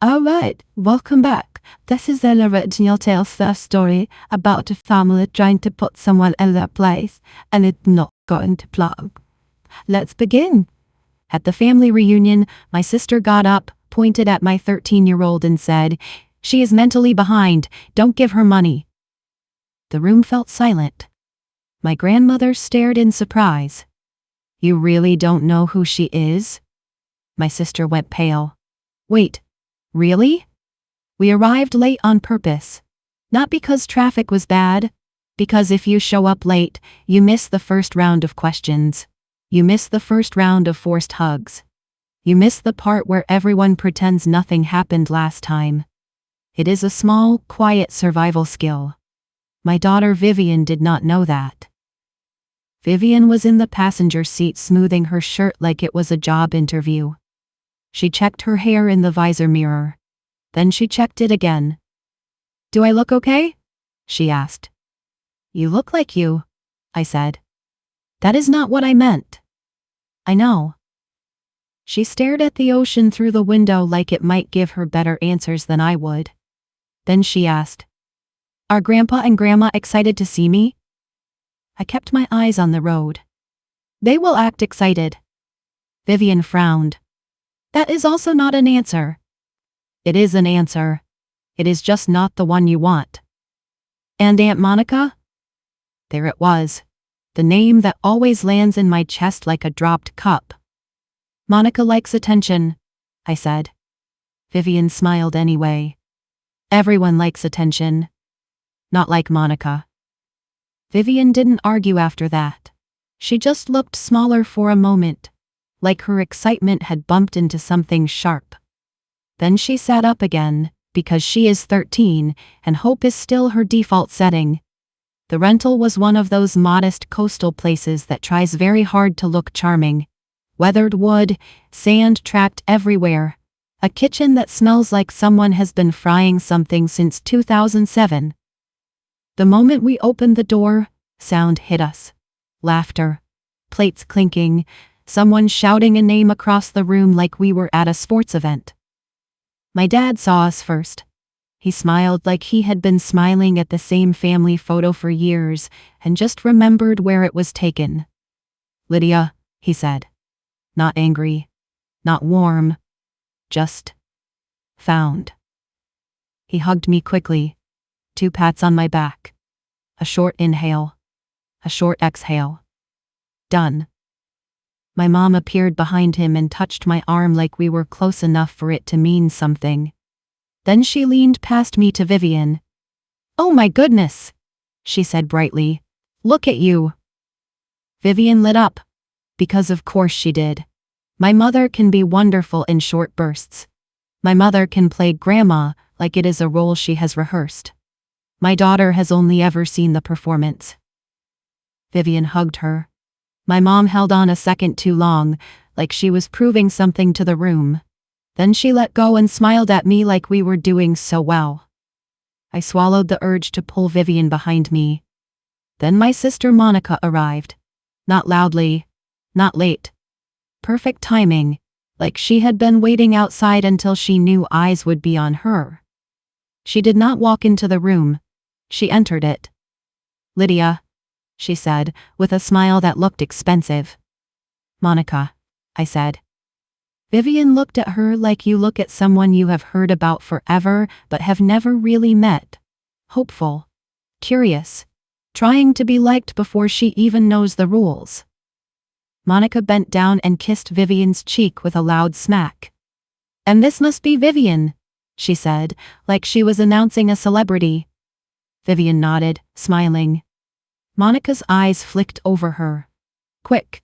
Alright, welcome back. This is an original tale story about a family trying to put someone in their place, and it's not going to plan. Let's begin. At the family reunion, my sister got up, pointed at my 13-year-old and said, "She is mentally behind, don't give her money." The room felt silent. My grandmother stared in surprise. "You really don't know who she is?" My sister went pale. "Wait, really?" We arrived late on purpose. Not because traffic was bad, because if you show up late, you miss the first round of questions. You miss the first round of forced hugs. You miss the part where everyone pretends nothing happened last time. It is a small, quiet survival skill. My daughter Vivian did not know that. Vivian was in the passenger seat smoothing her shirt like it was a job interview. She checked her hair in the visor mirror. Then she checked it again. "Do I look okay?" she asked. "You look like you," I said. "That is not what I meant." "I know." She stared at the ocean through the window like it might give her better answers than I would. Then she asked, "Are Grandpa and Grandma excited to see me?" I kept my eyes on the road. "They will act excited." Vivian frowned. "That is also not an answer." "It is an answer. It is just not the one you want." "And Aunt Monica?" There it was. The name that always lands in my chest like a dropped cup. "Monica likes attention," I said. Vivian smiled anyway. "Everyone likes attention. Not like Monica." Vivian didn't argue after that. She just looked smaller for a moment, like her excitement had bumped into something sharp. Then she sat up again, because she is 13, and hope is still her default setting. The rental was one of those modest coastal places that tries very hard to look charming. Weathered wood, sand tracked everywhere. A kitchen that smells like someone has been frying something since 2007. The moment we opened the door, sound hit us. Laughter. Plates clinking. Someone shouting a name across the room like we were at a sports event. My dad saw us first. He smiled like he had been smiling at the same family photo for years, and just remembered where it was taken. "Lydia," he said. Not angry. Not warm. Just found. He hugged me quickly. 2 pats on my back. A short inhale. A short exhale. Done. My mom appeared behind him and touched my arm like we were close enough for it to mean something. Then she leaned past me to Vivian. "Oh my goodness," she said brightly. "Look at you." Vivian lit up. Because of course she did. My mother can be wonderful in short bursts. My mother can play grandma like it is a role she has rehearsed. My daughter has only ever seen the performance. Vivian hugged her. My mom held on a second too long, like she was proving something to the room. Then she let go and smiled at me like we were doing so well. I swallowed the urge to pull Vivian behind me. Then my sister Monica arrived. Not loudly. Not late. Perfect timing, like she had been waiting outside until she knew eyes would be on her. She did not walk into the room. She entered it. "Lydia," she said, with a smile that looked expensive. "Monica," I said. Vivian looked at her like you look at someone you have heard about forever but have never really met. Hopeful. Curious. Trying to be liked before she even knows the rules. Monica bent down and kissed Vivian's cheek with a loud smack. "And this must be Vivian," she said, like she was announcing a celebrity. Vivian nodded, smiling. Monica's eyes flicked over her. Quick.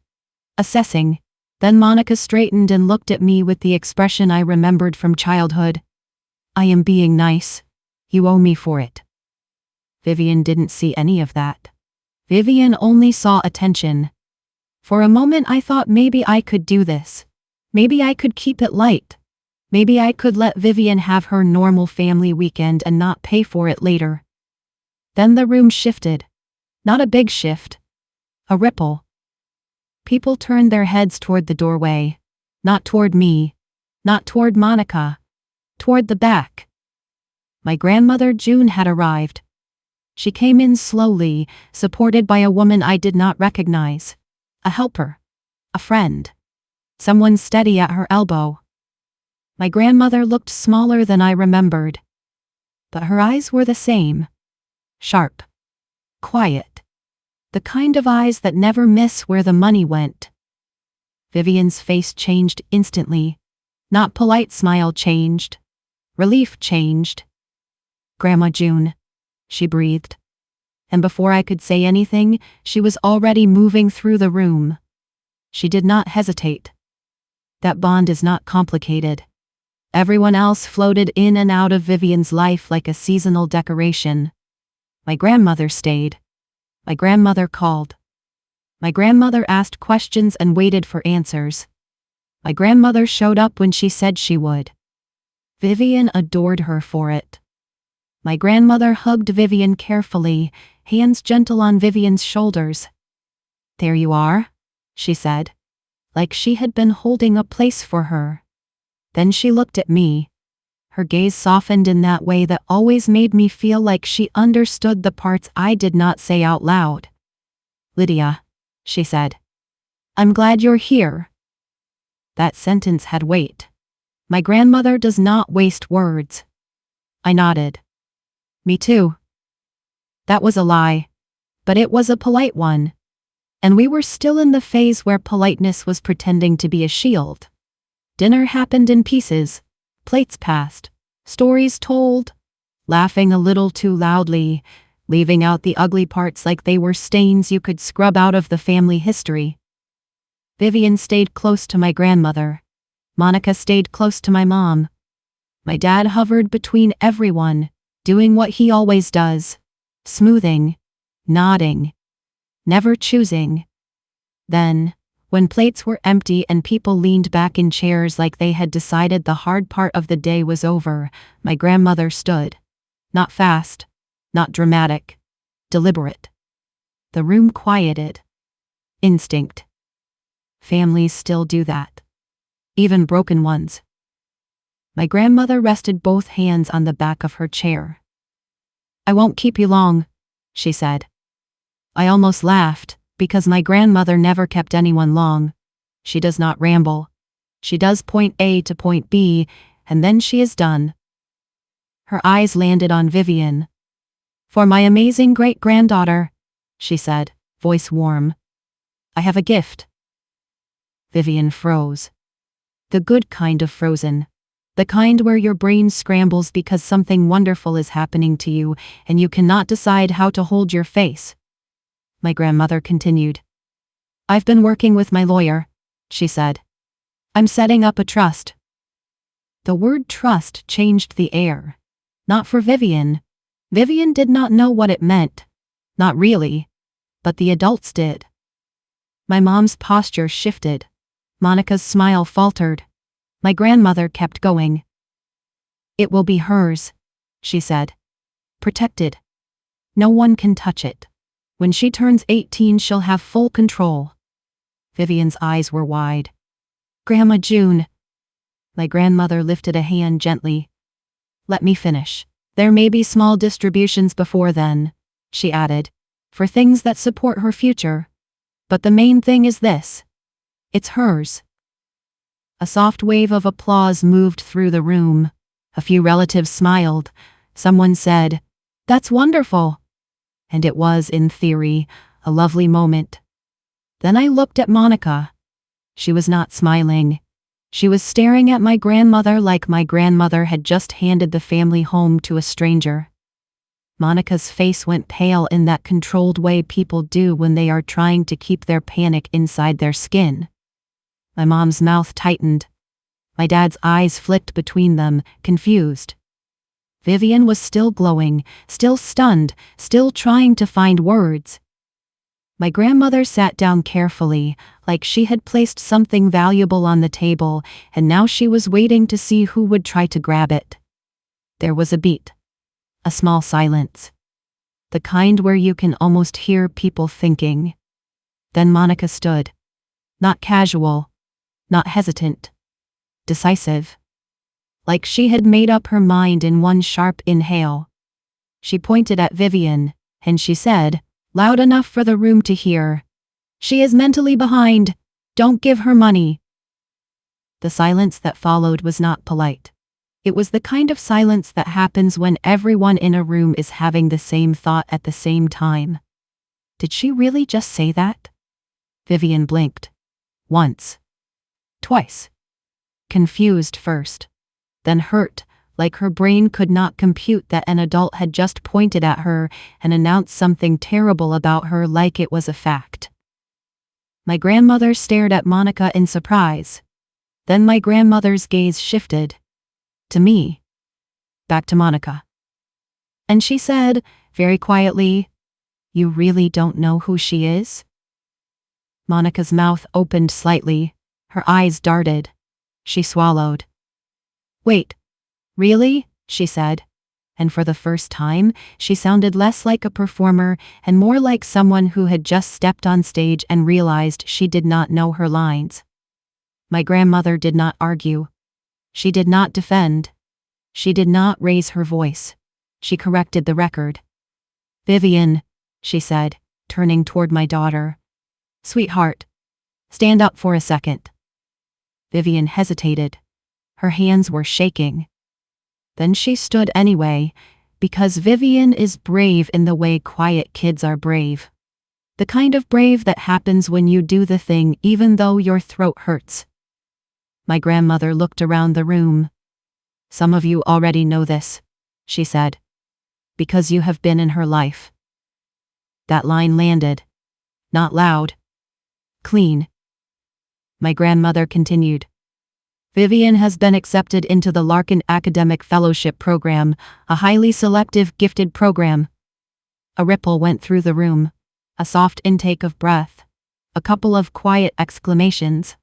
Assessing. Then Monica straightened and looked at me with the expression I remembered from childhood. "I am being nice. You owe me for it." Vivian didn't see any of that. Vivian only saw attention. For a moment I thought maybe I could do this. Maybe I could keep it light. Maybe I could let Vivian have her normal family weekend and not pay for it later. Then the room shifted. Not a big shift. A ripple. People turned their heads toward the doorway. Not toward me. Not toward Monica. toward the back. My grandmother June had arrived. She came in slowly, supported by a woman I did not recognize. A helper. A friend. Someone steady at her elbow. My grandmother looked smaller than I remembered. But her eyes were the same. Sharp. Quiet. The kind of eyes that never miss where the money went. Vivian's face changed instantly. Not polite smile changed. Relief changed. "Grandma June," she breathed. And before I could say anything, she was already moving through the room. She did not hesitate. That bond is not complicated. Everyone else floated in and out of Vivian's life like a seasonal decoration. My grandmother stayed. My grandmother called. My grandmother asked questions and waited for answers. My grandmother showed up when she said she would. Vivian adored her for it. My grandmother hugged Vivian carefully, hands gentle on Vivian's shoulders. "There you are," she said, like she had been holding a place for her. Then she looked at me. Her gaze softened in that way that always made me feel like she understood the parts I did not say out loud. "Lydia," she said, "I'm glad you're here." That sentence had weight. My grandmother does not waste words. I nodded. "Me too." That was a lie. But it was a polite one. And we were still in the phase where politeness was pretending to be a shield. Dinner happened in pieces. Plates passed. Stories told. Laughing a little too loudly. Leaving out the ugly parts like they were stains you could scrub out of the family history. Vivian stayed close to my grandmother. Monica stayed close to my mom. My dad hovered between everyone, doing what he always does. Smoothing. Nodding. Never choosing. Then, when plates were empty and people leaned back in chairs like they had decided the hard part of the day was over, my grandmother stood. Not fast. Not dramatic. Deliberate. The room quieted. Instinct. Families still do that. Even broken ones. My grandmother rested both hands on the back of her chair. "I won't keep you long," she said. I almost laughed, because my grandmother never kept anyone long. She does not ramble. She does point A to point B, and then she is done. Her eyes landed on Vivian. "For my amazing great-granddaughter," she said, voice warm. "I have a gift." Vivian froze. The good kind of frozen. The kind where your brain scrambles because something wonderful is happening to you and you cannot decide how to hold your face. My grandmother continued. "I've been working with my lawyer," she said. "I'm setting up a trust." The word trust changed the air. Not for Vivian. Vivian did not know what it meant. Not really. But the adults did. My mom's posture shifted. Monica's smile faltered. My grandmother kept going. "It will be hers," she said. "Protected. No one can touch it. When she turns 18, she'll have full control." Vivian's eyes were wide. "Grandma June." My grandmother lifted a hand gently. "Let me finish. There may be small distributions before then," she added, "for things that support her future. But the main thing is this. It's hers." A soft wave of applause moved through the room. A few relatives smiled. Someone said, "That's wonderful." And it was, in theory, a lovely moment. Then I looked at Monica. She was not smiling. She was staring at my grandmother like my grandmother had just handed the family home to a stranger. Monica's face went pale in that controlled way people do when they are trying to keep their panic inside their skin. My mom's mouth tightened. My dad's eyes flicked between them, confused. Vivian was still glowing, still stunned, still trying to find words. My grandmother sat down carefully, like she had placed something valuable on the table, and now she was waiting to see who would try to grab it. There was a beat. A small silence. The kind where you can almost hear people thinking. Then Monica stood. Not casual. Not hesitant. Decisive. like she had made up her mind in one sharp inhale. She pointed at Vivian, and she said, loud enough for the room to hear, "She is mentally behind. Don't give her money." The silence that followed was not polite. It was the kind of silence that happens when everyone in a room is having the same thought at the same time. Did she really just say that? Vivian blinked. Once. Twice. Confused first. Then hurt, like her brain could not compute that an adult had just pointed at her and announced something terrible about her like it was a fact. My grandmother stared at Monica in surprise. Then my grandmother's gaze shifted. To me. Back to Monica. And she said, very quietly, "You really don't know who she is?" Monica's mouth opened slightly. Her eyes darted. She swallowed. "Wait. Really?" she said. And for the first time, she sounded less like a performer and more like someone who had just stepped on stage and realized she did not know her lines. My grandmother did not argue. She did not defend. She did not raise her voice. She corrected the record. "Vivian," she said, turning toward my daughter. "Sweetheart, stand up for a second." Vivian hesitated. Her hands were shaking. Then she stood anyway, because Vivian is brave in the way quiet kids are brave. The kind of brave that happens when you do the thing even though your throat hurts. My grandmother looked around the room. "Some of you already know this," she said, "because you have been in her life." That line landed. Not loud. Clean. My grandmother continued. "Vivian has been accepted into the Larkin Academic Fellowship Program, a highly selective gifted program." A ripple went through the room. A soft intake of breath. A couple of quiet exclamations.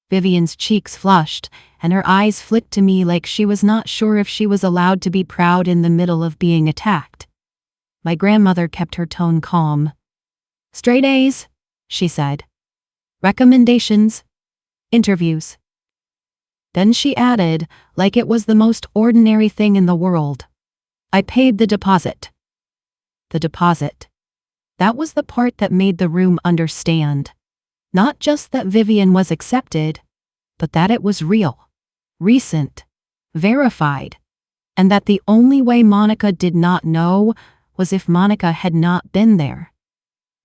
Vivian's cheeks flushed, and her eyes flicked to me like she was not sure if she was allowed to be proud in the middle of being attacked. My grandmother kept her tone calm. "Straight A's," she said. "Recommendations. Interviews." Then she added, like it was the most ordinary thing in the world, "I paid the deposit." The deposit. That was the part that made the room understand. Not just that Vivian was accepted, but that it was real, recent, verified, and that the only way Monica did not know was if Monica had not been there.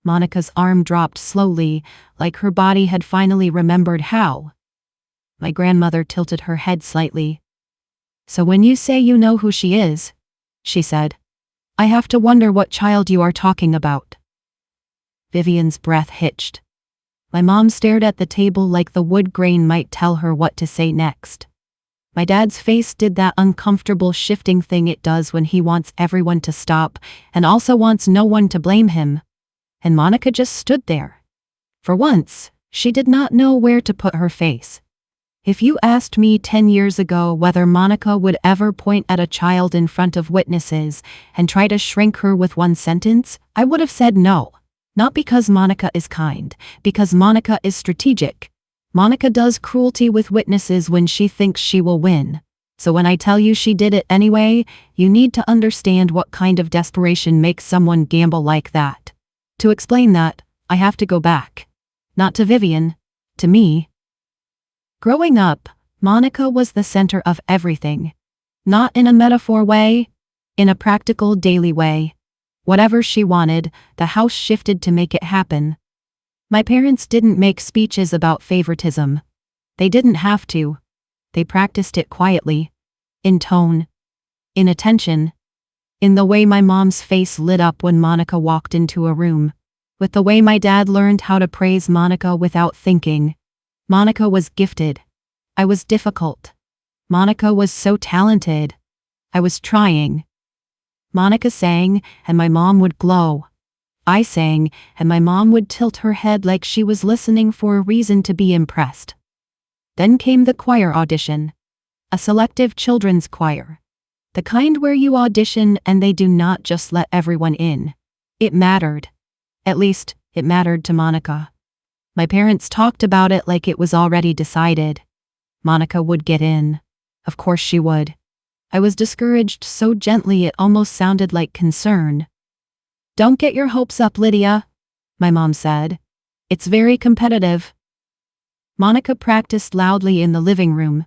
Monica's arm dropped slowly, like her body had finally remembered how. My grandmother tilted her head slightly. "So when you say you know who she is," she said, "I have to wonder what child you are talking about." Vivian's breath hitched. My mom stared at the table like the wood grain might tell her what to say next. My dad's face did that uncomfortable shifting thing it does when he wants everyone to stop and also wants no one to blame him. And Monica just stood there. For once, she did not know where to put her face. If you asked me 10 years ago whether Monica would ever point at a child in front of witnesses and try to shrink her with one sentence, I would have said no. Not because Monica is kind, because Monica is strategic. Monica does cruelty with witnesses when she thinks she will win. So when I tell you she did it anyway, you need to understand what kind of desperation makes someone gamble like that. To explain that, I have to go back. Not to Vivian, to me. Growing up, Monica was the center of everything. Not in a metaphor way, in a practical daily way. Whatever she wanted, the house shifted to make it happen. My parents didn't make speeches about favoritism. They didn't have to. They practiced it quietly. In tone. In attention. In the way my mom's face lit up when Monica walked into a room. With the way my dad learned how to praise Monica without thinking. Monica was gifted. I was difficult. Monica was so talented. I was trying. Monica sang, and my mom would glow. I sang, and my mom would tilt her head like she was listening for a reason to be impressed. Then came the choir audition. A selective children's choir. The kind where you audition and they do not just let everyone in. It mattered. At least, it mattered to Monica. My parents talked about it like it was already decided. Monica would get in. Of course she would. I was discouraged so gently it almost sounded like concern. "Don't get your hopes up, Lydia," my mom said. "It's very competitive." Monica practiced loudly in the living room.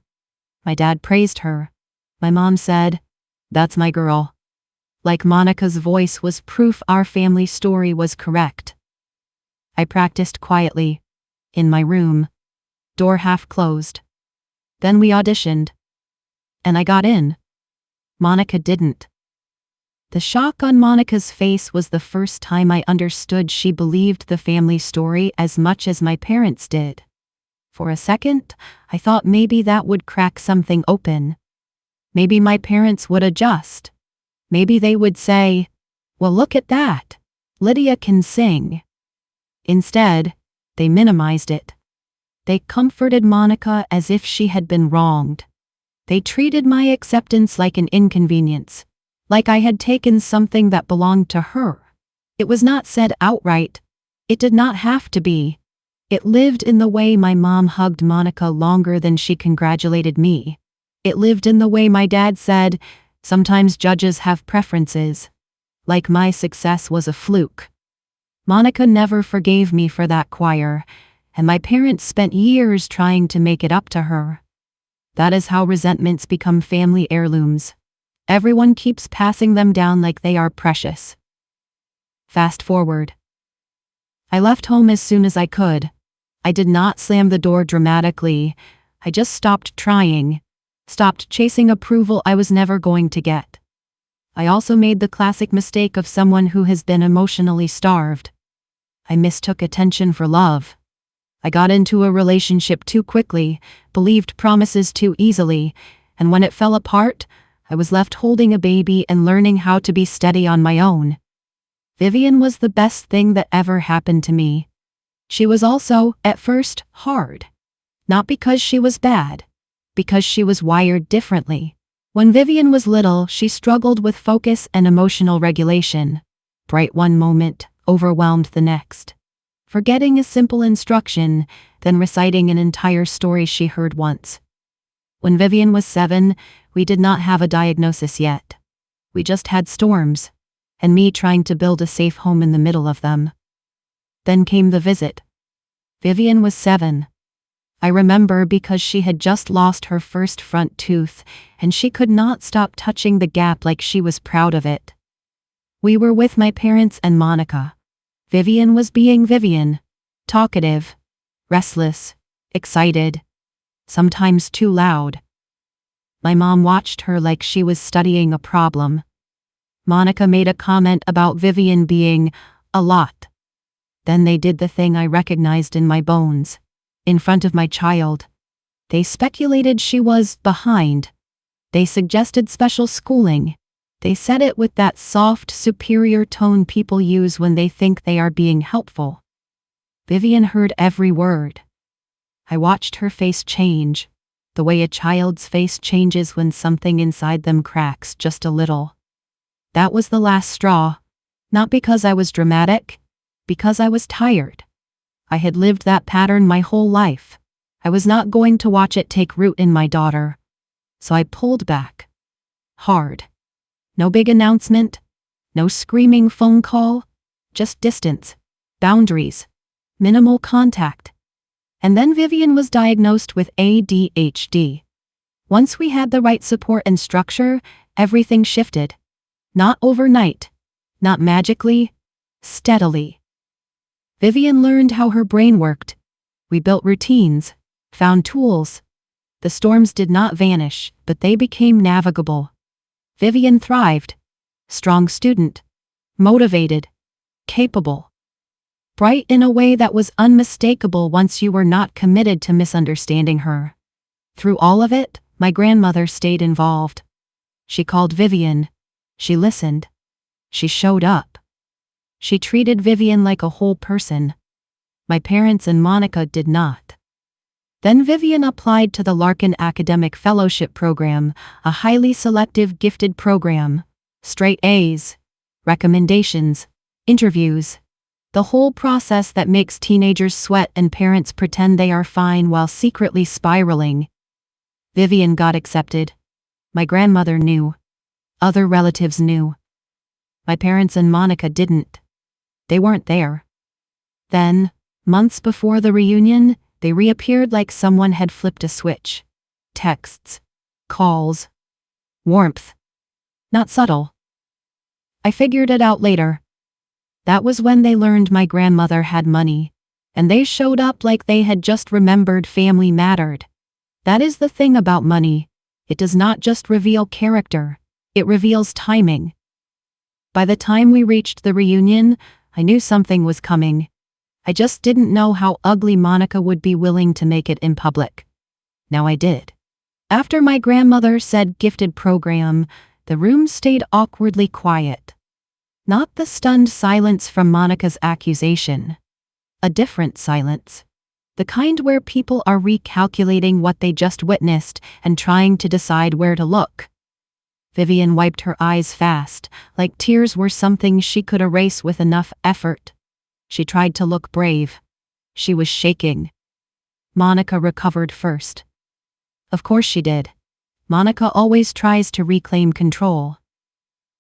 My dad praised her. My mom said, "That's my girl." Like Monica's voice was proof our family story was correct. I practiced quietly, in my room, door half closed. Then we auditioned. And I got in. Monica didn't. The shock on Monica's face was the first time I understood she believed the family story as much as my parents did. For a second, I thought maybe that would crack something open. Maybe my parents would adjust. Maybe they would say, "Well, look at that. Lydia can sing." Instead, they minimized it. They comforted Monica as if she had been wronged. They treated my acceptance like an inconvenience, like I had taken something that belonged to her. It was not said outright. It did not have to be. It lived in the way my mom hugged Monica longer than she congratulated me. It lived in the way my dad said, "Sometimes judges have preferences." Like my success was a fluke. Monica never forgave me for that choir, and my parents spent years trying to make it up to her. That is how resentments become family heirlooms. Everyone keeps passing them down like they are precious. Fast forward. I left home as soon as I could. I did not slam the door dramatically. I just stopped trying. Stopped chasing approval I was never going to get. I also made the classic mistake of someone who has been emotionally starved. I mistook attention for love. I got into a relationship too quickly, believed promises too easily, and when it fell apart, I was left holding a baby and learning how to be steady on my own. Vivian was the best thing that ever happened to me. She was also, at first, hard. Not because she was bad, because she was wired differently. When Vivian was little, she struggled with focus and emotional regulation. Bright one moment, overwhelmed the next. Forgetting a simple instruction, then reciting an entire story she heard once. When Vivian was 7, we did not have a diagnosis yet. We just had storms, and me trying to build a safe home in the middle of them. Then came the visit. Vivian was 7. I remember because she had just lost her first front tooth, and she could not stop touching the gap like she was proud of it. We were with my parents and Monica. Vivian was being Vivian. Talkative, restless, excited, sometimes too loud. My mom watched her like she was studying a problem. Monica made a comment about Vivian being a lot. Then they did the thing I recognized in my bones. In front of my child. They speculated she was behind. They suggested special schooling. They said it with that soft, superior tone people use when they think they are being helpful. Vivian heard every word. I watched her face change, the way a child's face changes when something inside them cracks just a little. That was the last straw. Not because I was dramatic, because I was tired. I had lived that pattern my whole life. I was not going to watch it take root in my daughter. So I pulled back. Hard. No big announcement. No screaming phone call. Just distance. Boundaries. Minimal contact. And then Vivian was diagnosed with ADHD. Once we had the right support and structure, everything shifted. Not overnight. Not magically. Steadily. Vivian learned how her brain worked. We built routines. Found tools. The storms did not vanish, but they became navigable. Vivian thrived. Strong student. Motivated. Capable. Bright in a way that was unmistakable once you were not committed to misunderstanding her. Through all of it, my grandmother stayed involved. She called Vivian. She listened. She showed up. She treated Vivian like a whole person. My parents and Monica did not. Then Vivian applied to the Larkin Academic Fellowship Program, a highly selective gifted program. Straight A's. Recommendations. Interviews. The whole process that makes teenagers sweat and parents pretend they are fine while secretly spiraling. Vivian got accepted. My grandmother knew. Other relatives knew. My parents and Monica didn't. They weren't there. Then, months before the reunion, they reappeared like someone had flipped a switch. Texts. Calls. Warmth. Not subtle. I figured it out later. That was when they learned my grandmother had money, and they showed up like they had just remembered family mattered. That is the thing about money. It does not just reveal character, it reveals timing. By the time we reached the reunion, I knew something was coming. I just didn't know how ugly Monica would be willing to make it in public. Now I did. After my grandmother said gifted program, the room stayed awkwardly quiet. Not the stunned silence from Monica's accusation. A different silence. The kind where people are recalculating what they just witnessed and trying to decide where to look. Vivian wiped her eyes fast, like tears were something she could erase with enough effort. She tried to look brave. She was shaking. Monica recovered first. Of course she did. Monica always tries to reclaim control.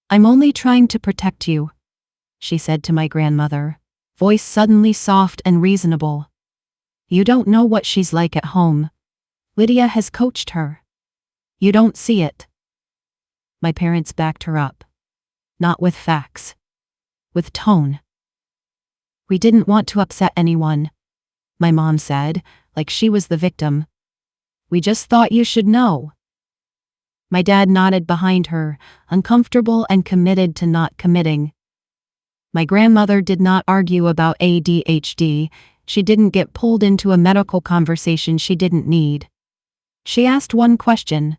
"I'm only trying to protect you," she said to my grandmother, voice suddenly soft and reasonable. "You don't know what she's like at home. Lydia has coached her. You don't see it." My parents backed her up. Not with facts. With tone. "We didn't want to upset anyone," my mom said, like she was the victim. "We just thought you should know." My dad nodded behind her, uncomfortable and committed to not committing. My grandmother did not argue about ADHD. She didn't get pulled into a medical conversation she didn't need. She asked one question.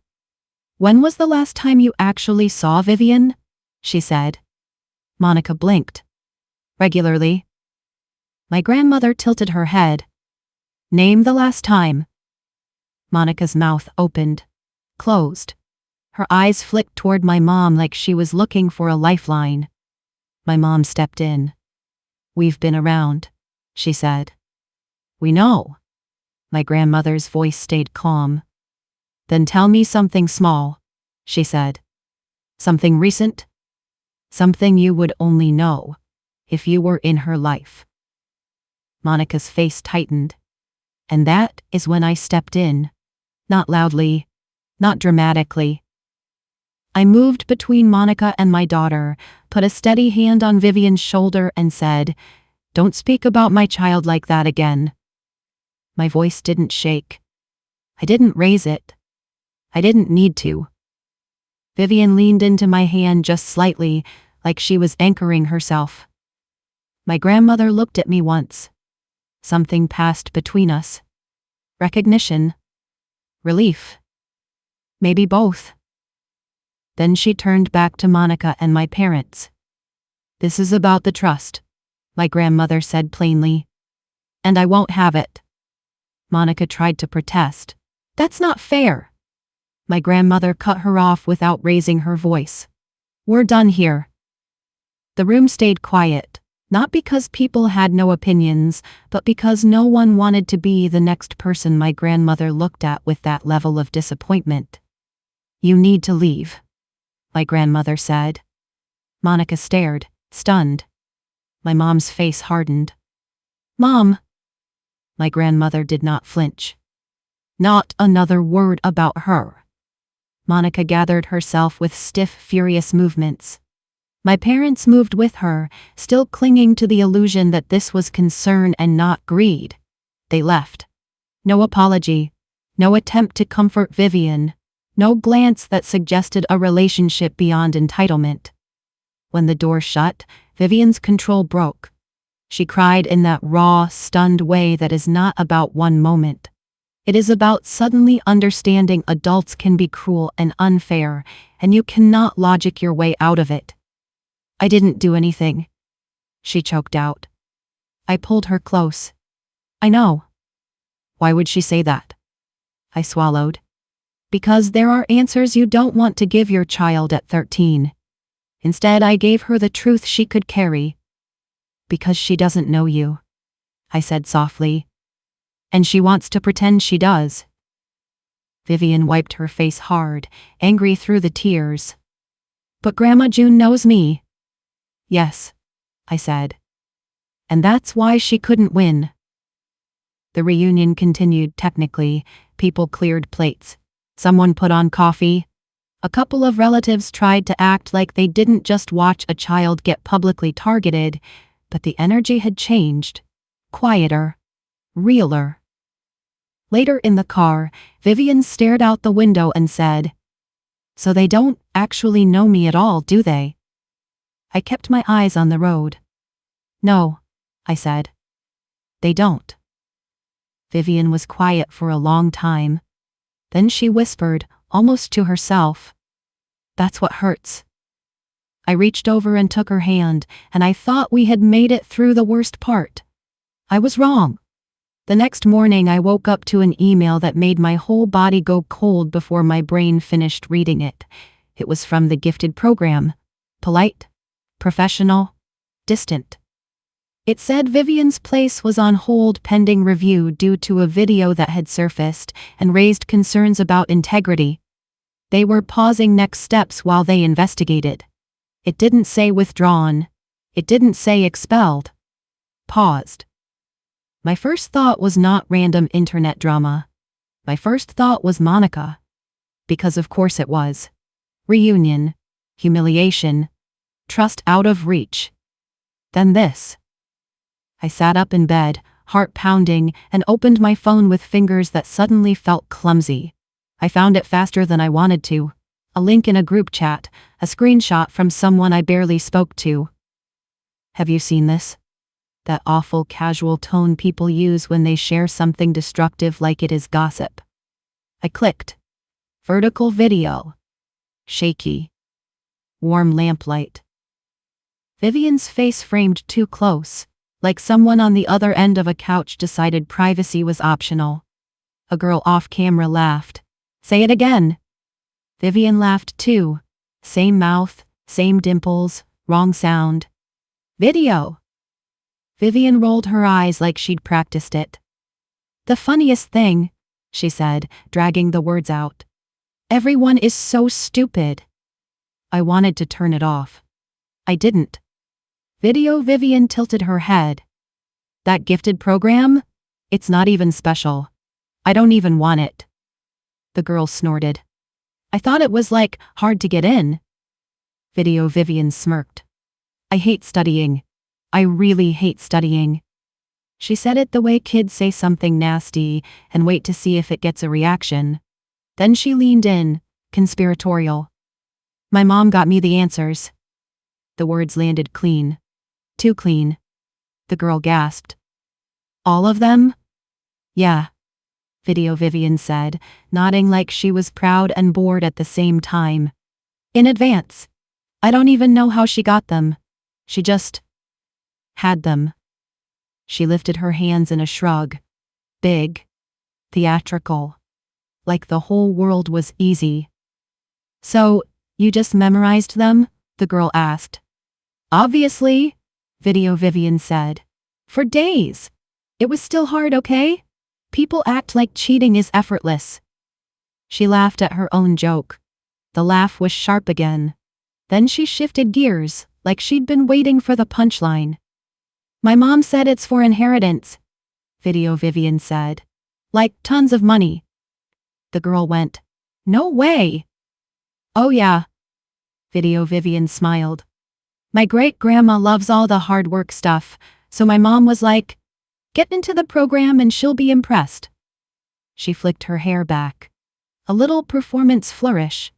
"When was the last time you actually saw Vivian?" she said. Monica blinked. "Regularly." My grandmother tilted her head. "Name the last time." Monica's mouth opened. Closed. Her eyes flicked toward my mom like she was looking for a lifeline. My mom stepped in. "We've been around," she said. "We know." My grandmother's voice stayed calm. "Then tell me something small," she said. "Something recent? Something you would only know if you were in her life." Monica's face tightened. And that is when I stepped in. Not loudly, not dramatically. I moved between Monica and my daughter, put a steady hand on Vivian's shoulder and said, "Don't speak about my child like that again." My voice didn't shake. I didn't raise it. I didn't need to. Vivian leaned into my hand just slightly, like she was anchoring herself. My grandmother looked at me once. Something passed between us. Recognition. Relief. Maybe both. Then she turned back to Monica and my parents. "This is about the trust," my grandmother said plainly. "And I won't have it." Monica tried to protest. "That's not fair." My grandmother cut her off without raising her voice. "We're done here." The room stayed quiet, not because people had no opinions, but because no one wanted to be the next person my grandmother looked at with that level of disappointment. "You need to leave," my grandmother said. Monica stared, stunned. My mom's face hardened. "Mom!" My grandmother did not flinch. "Not another word about her." Monica gathered herself with stiff, furious movements. My parents moved with her, still clinging to the illusion that this was concern and not greed. They left. No apology. No attempt to comfort Vivian. No glance that suggested a relationship beyond entitlement. When the door shut, Vivian's control broke. She cried in that raw, stunned way that is not about one moment. It is about suddenly understanding adults can be cruel and unfair, and you cannot logic your way out of it. "I didn't do anything," she choked out. I pulled her close. "I know." "Why would she say that?" I swallowed. "Because there are answers you don't want to give your child at 13. Instead, I gave her the truth she could carry." "Because she doesn't know you," I said softly. "And she wants to pretend she does." Vivian wiped her face hard, angry through the tears. But Grandma June knows me. Yes, I said. And that's why she couldn't win. The reunion continued technically. People cleared plates. Someone put on coffee. A couple of relatives tried to act like they didn't just watch a child get publicly targeted, but the energy had changed. Quieter. Realer. Later in the car, Vivian stared out the window and said, "So they don't actually know me at all, do they?" I kept my eyes on the road. "No," I said. "They don't." Vivian was quiet for a long time. Then she whispered, almost to herself, "That's what hurts." I reached over and took her hand, and I thought we had made it through the worst part. I was wrong. The next morning I woke up to an email that made my whole body go cold before my brain finished reading it. It was from the gifted program. Polite, professional, distant. It said Vivian's place was on hold pending review due to a video that had surfaced and raised concerns about integrity. They were pausing next steps while they investigated. It didn't say withdrawn. It didn't say expelled. Paused. My first thought was not random internet drama. My first thought was Monica. Because of course it was. Reunion. Humiliation. Trust out of reach. Then this. I sat up in bed, heart pounding, and opened my phone with fingers that suddenly felt clumsy. I found it faster than I wanted to. A link in a group chat, a screenshot from someone I barely spoke to. Have you seen this? That awful casual tone people use when they share something destructive like it is gossip. I clicked. Vertical video. Shaky. Warm lamplight. Vivian's face framed too close, like someone on the other end of a couch decided privacy was optional. A girl off camera laughed. "Say it again." Vivian laughed too. Same mouth, same dimples, wrong sound. "Video." Vivian rolled her eyes like she'd practiced it. "The funniest thing," she said, dragging the words out. "Everyone is so stupid." I wanted to turn it off. I didn't. Video. Vivian tilted her head. "That gifted program? It's not even special. I don't even want it." The girl snorted. "I thought it was like, hard to get in." Video. Vivian smirked. "I hate studying. I really hate studying." She said it the way kids say something nasty and wait to see if it gets a reaction. Then she leaned in, conspiratorial. "My mom got me the answers." The words landed clean. Too clean. The girl gasped. "All of them?" "Yeah." Video. Vivian said, nodding like she was proud and bored at the same time. "In advance. I don't even know how she got them. She just had them." She lifted her hands in a shrug. Big. Theatrical. Like the whole world was easy. "So, you just memorized them?" the girl asked. "Obviously," Video. Vivian said. "For days. It was still hard, okay? People act like cheating is effortless." She laughed at her own joke. The laugh was sharp again. Then she shifted gears, like she'd been waiting for the punchline. "My mom said it's for inheritance," Video. Vivian said. "Like tons of money." The girl went, "No way." "Oh yeah." Video. Vivian smiled. "My great-grandma loves all the hard work stuff, so my mom was like, get into the program and she'll be impressed." She flicked her hair back. A little performance flourish.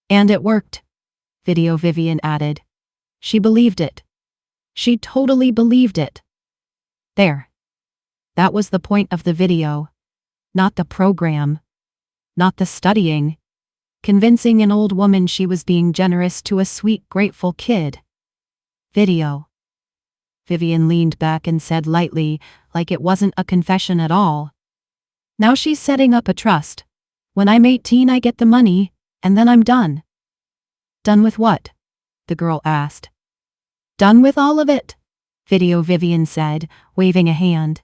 "And it worked," Video. Vivian added. She believed it. She totally believed it. There. That was the point of the video. Not the program. Not the studying. Convincing an old woman she was being generous to a sweet, grateful kid. Video. Vivian leaned back and said lightly, like it wasn't a confession at all. "Now she's setting up a trust. When I'm 18 I get the money, and then I'm done." "Done with what?" the girl asked. "Done with all of it," Video. Vivian said, waving a hand.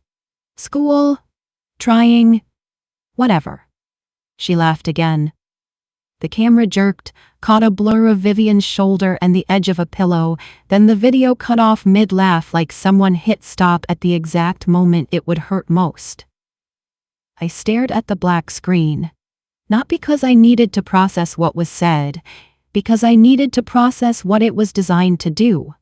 "School. Trying. Whatever." She laughed again. The camera jerked, caught a blur of Vivian's shoulder and the edge of a pillow, then the video cut off mid-laugh like someone hit stop at the exact moment it would hurt most. I stared at the black screen. Not because I needed to process what was said, because I needed to process what it was designed to do.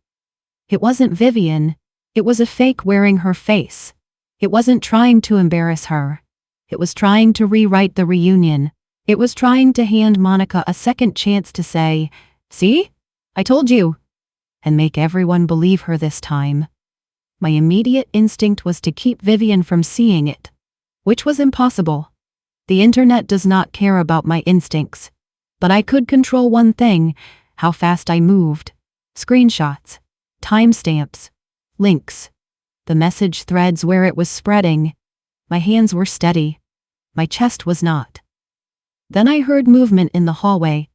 It wasn't Vivian. It was a fake wearing her face. It wasn't trying to embarrass her. It was trying to rewrite the reunion. It was trying to hand Monica a second chance to say, "See? I told you," and make everyone believe her this time. My immediate instinct was to keep Vivian from seeing it, which was impossible. The internet does not care about my instincts. But I could control one thing: how fast I moved. Screenshots, timestamps, links, the message threads where it was spreading. My hands were steady. My chest was not. Then I heard movement in the hallway.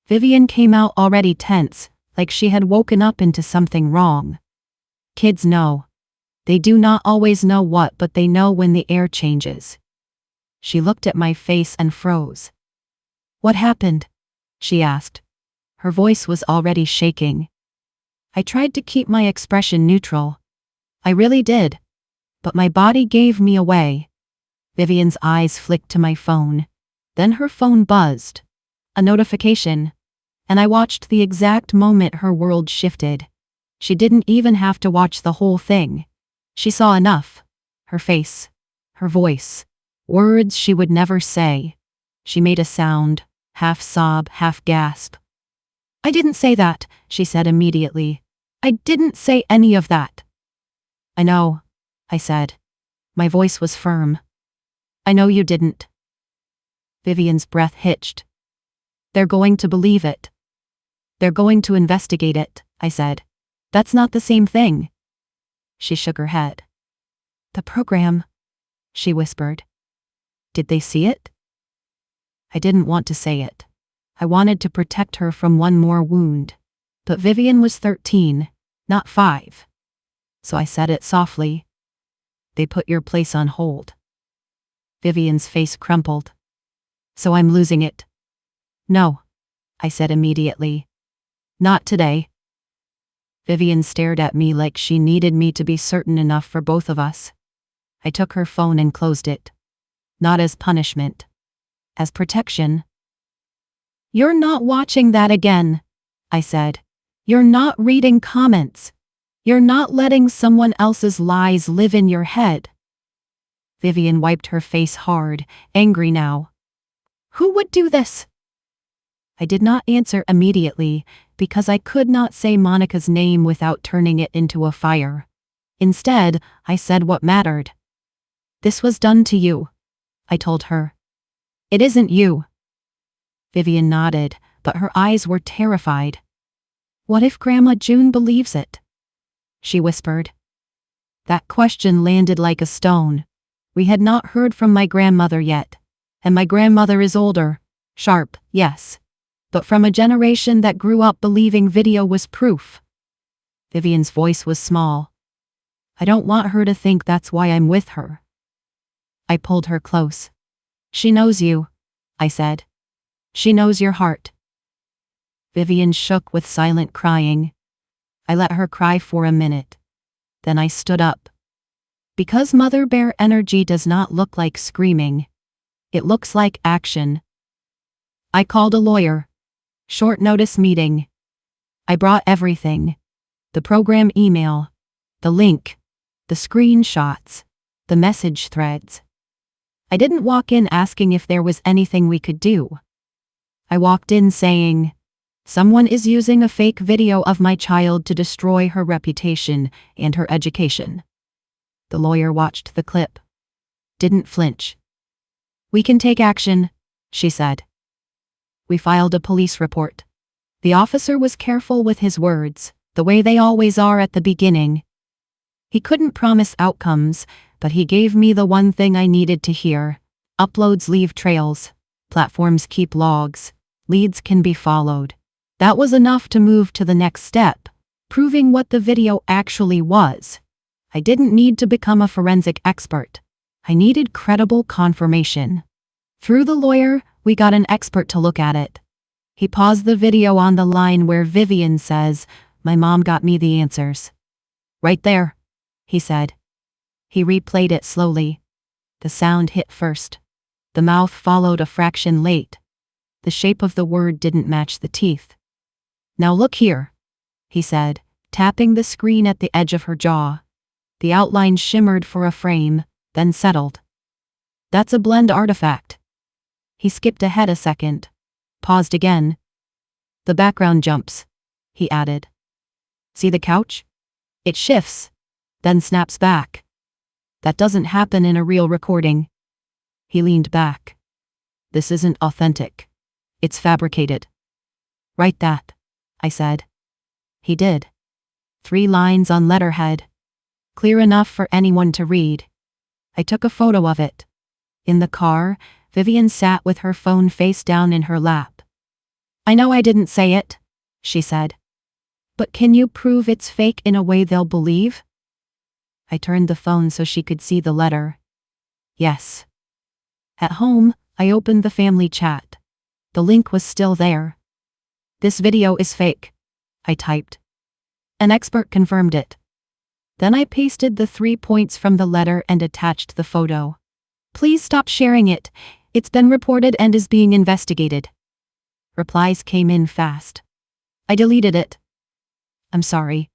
Vivian came out already tense, like she had woken up into something wrong. Kids know. They do not always know what, but they know when the air changes. She looked at my face and froze. "What happened?" she asked. Her voice was already shaking. I tried to keep my expression neutral. I really did. But my body gave me away. Vivian's eyes flicked to my phone. Then her phone buzzed. A notification. And I watched the exact moment her world shifted. She didn't even have to watch the whole thing. She saw enough. Her face. Her voice. Words she would never say. She made a sound, half sob, half gasp. "I didn't say that," she said immediately. "I didn't say any of that." "I know," I said. My voice was firm. "I know you didn't." Vivian's breath hitched. "They're going to believe it. They're going to investigate it," I said. "That's not the same thing." She shook her head. "The program," she whispered. "Did they see it?" I didn't want to say it. I wanted to protect her from one more wound. But Vivian was 13, not 5. So I said it softly. "They put your place on hold." Vivian's face crumpled. "So I'm losing it." "No," I said immediately. "Not today." Vivian stared at me like she needed me to be certain enough for both of us. I took her phone and closed it. Not as punishment. As protection. "You're not watching that again," I said. "You're not reading comments. You're not letting someone else's lies live in your head." Vivian wiped her face hard, angry now. "Who would do this?" I did not answer immediately, because I could not say Monica's name without turning it into a fire. Instead, I said what mattered. "This was done to you," I told her. "It isn't you." Vivian nodded, but her eyes were terrified. "What if Grandma June believes it?" she whispered. That question landed like a stone. We had not heard from my grandmother yet. And my grandmother is older. Sharp, yes. But from a generation that grew up believing video was proof. Vivian's voice was small. "I don't want her to think that's why I'm with her." I pulled her close. "She knows you," I said. "She knows your heart." Vivian shook with silent crying. I let her cry for a minute. Then I stood up. Because Mother Bear energy does not look like screaming. It looks like action. I called a lawyer. Short notice meeting. I brought everything. The program email. The link. The screenshots. The message threads. I didn't walk in asking if there was anything we could do. I walked in saying, "Someone is using a fake video of my child to destroy her reputation and her education." The lawyer watched the clip. Didn't flinch. "We can take action," she said. We filed a police report. The officer was careful with his words, the way they always are at the beginning. He couldn't promise outcomes, but he gave me the one thing I needed to hear. Uploads leave trails. Platforms keep logs. Leads can be followed. That was enough to move to the next step, proving what the video actually was. I didn't need to become a forensic expert. I needed credible confirmation. Through the lawyer, we got an expert to look at it. He paused the video on the line where Vivian says, "My mom got me the answers." "Right there," he said. He replayed it slowly. The sound hit first. The mouth followed a fraction late. The shape of the word didn't match the teeth. "Now look here," he said, tapping the screen at the edge of her jaw. The outline shimmered for a frame, then settled. "That's a blend artifact." He skipped ahead a second. Paused again. "The background jumps," he added. "See the couch? It shifts, then snaps back. That doesn't happen in a real recording." He leaned back. "This isn't authentic. It's fabricated." "Write that," I said. He did. 3 lines on letterhead. Clear enough for anyone to read. I took a photo of it. In the car, Vivian sat with her phone face down in her lap. "I know I didn't say it," she said. "But can you prove it's fake in a way they'll believe?" I turned the phone so she could see the letter. "Yes." At home, I opened the family chat. The link was still there. "This video is fake," I typed. An expert confirmed it. Then I pasted the 3 points from the letter and attached the photo. "Please stop sharing it. It's been reported and is being investigated." Replies came in fast. I deleted it. "I'm sorry.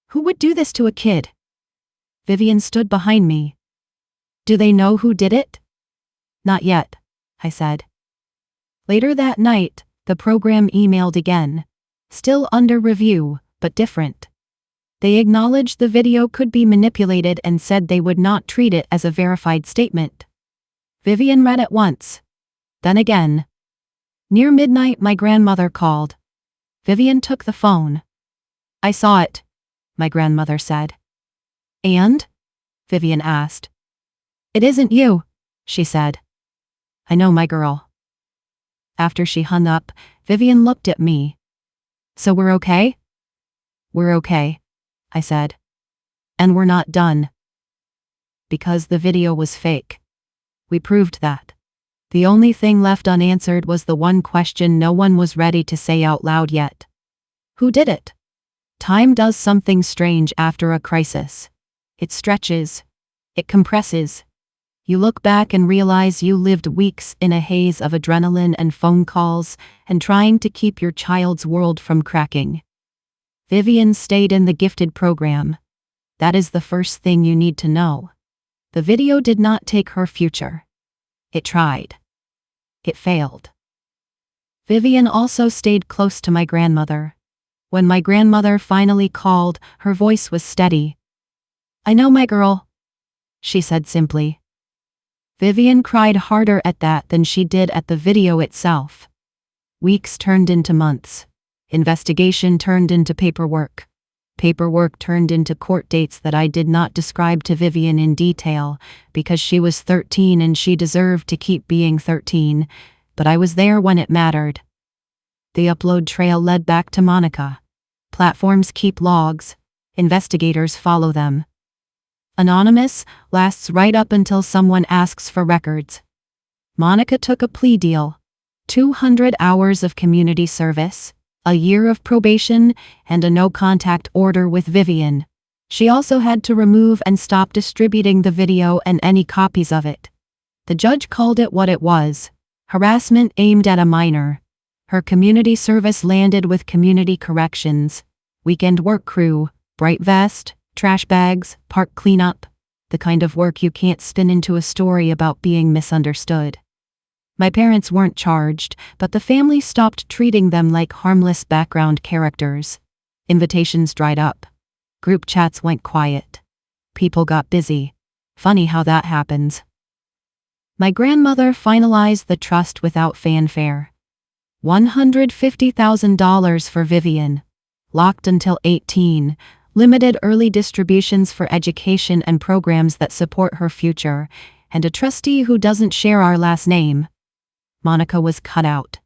Who would do this to a kid?" Vivian stood behind me. "Do they know who did it?" "Not yet," I said. Later that night, the program emailed again. Still under review, but different. They acknowledged the video could be manipulated and said they would not treat it as a verified statement. Vivian read it once. Then again. Near midnight, my grandmother called. Vivian took the phone. "I saw it," my grandmother said. "And?" Vivian asked. "It isn't you," she said. "I know, my girl." After she hung up, Vivian looked at me. "So we're okay?" "We're okay," I said. "And we're not done." Because the video was fake. We proved that. The only thing left unanswered was the one question no one was ready to say out loud yet. Who did it? Time does something strange after a crisis. It stretches. It compresses. You look back and realize you lived weeks in a haze of adrenaline and phone calls and trying to keep your child's world from cracking. Vivian stayed in the gifted program. That is the first thing you need to know. The video did not take her future. It tried. It failed. Vivian also stayed close to my grandmother. When my grandmother finally called, her voice was steady. "I know, my girl," she said simply. Vivian cried harder at that than she did at the video itself. Weeks turned into months. Investigation turned into paperwork. Paperwork turned into court dates that I did not describe to Vivian in detail, because she was 13 and she deserved to keep being 13, but I was there when it mattered. The upload trail led back to Monica. Platforms keep logs. Investigators follow them. Anonymous lasts right up until someone asks for records. Monica took a plea deal. 200 hours of community service, a year of probation, and a no-contact order with Vivian. She also had to remove and stop distributing the video and any copies of it. The judge called it what it was: harassment aimed at a minor. Her community service landed with community corrections, weekend work crew, bright vest, trash bags, park cleanup, the kind of work you can't spin into a story about being misunderstood. My parents weren't charged, but the family stopped treating them like harmless background characters. Invitations dried up. Group chats went quiet. People got busy. Funny how that happens. My grandmother finalized the trust without fanfare. $150,000 for Vivian. Locked until 18. Limited early distributions for education and programs that support her future. And a trustee who doesn't share our last name. Monica was cut out.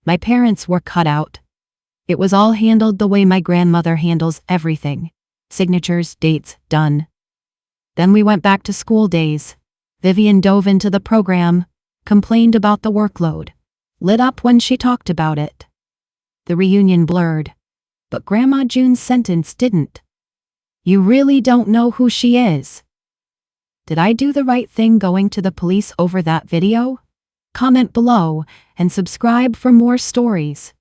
My parents were cut out. It was all handled the way my grandmother handles everything. Signatures, dates, done. Then we went back to school days. Vivian dove into the program. Complained about the workload. Lit up when she talked about it. The reunion blurred. But Grandma June's sentence didn't. You really don't know who she is. Did I do the right thing going to the police over that video? Comment below and subscribe for more stories.